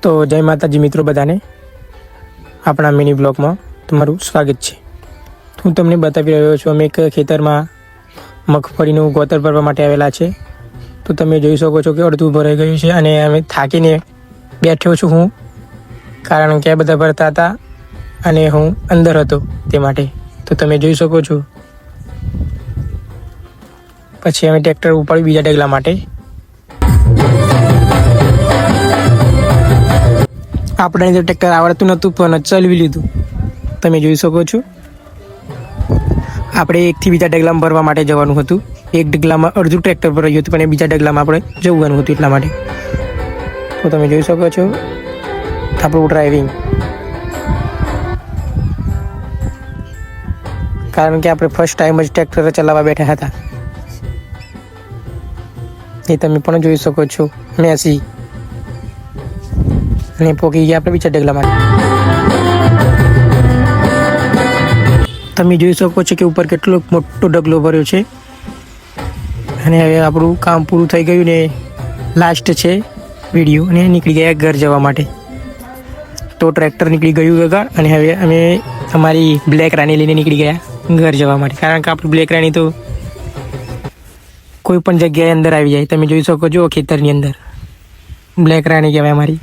તો જય માતાજી મિત્રો બધાને આપણા મિની બ્લોગમાં તમારું સ્વાગત છે। હું તમને બતાવી રહ્યો છું અમે એક ખેતરમાં મગફળીનું ગોતર ભરવા માટે આવેલા છે। તો તમે જોઈ શકો છો કે અડધું ભરાઈ ગયું છે અને અમે થાકીને બેઠ્યો છું હું, કારણ કે આ બધા ભરતા હતા અને હું અંદર હતો તે માટે। તો તમે જોઈ શકો છો પછી અમે ટ્રેક્ટર ઉપાડ્યું બીજા ડગલા માટે। આપણે તો ટ્રેક્ટર આવડતું નહોતું પણ ચલાવી લીધું, તમે જોઈ શકો છો। આપણે એકથી બીજા ડગલામાં ભરવા માટે જવાનું હતું। એક ડગલામાં અડધું ટ્રેક્ટર ભરાયું હતું પણ બીજા ડગલામાં આપણે જવાનું હતું એટલા માટે। તો તમે જોઈ શકો છો આપણું ડ્રાઇવિંગ, કારણ કે આપણે ફર્સ્ટ ટાઈમ જ ટ્રેક્ટર ચલાવવા બેઠા હતા, એ તમે પણ જોઈ શકો છો। મેસી અને પોકી ગયા આપણે બીજા ડગલા માટે। તમે જોઈ શકો છો કે ઉપર કેટલો મોટો ડગલો ભર્યો છે અને હવે આપણું કામ પૂરું થઈ ગયું ને લાસ્ટ છે વિડીયો, અને નીકળી ગયા ઘર જવા માટે। તો ટ્રેક્ટર નીકળી ગયું ઘર અને હવે અમે અમારી બ્લેક રાની લઈને નીકળી ગયા ઘર જવા માટે, કારણ કે આપણી બ્લેક રાની તો કોઈ પણ જગ્યાએ અંદર આવી જાય। તમે જોઈ શકો છો ખેતરની અંદર બ્લેક રાની કહેવાય અમારી।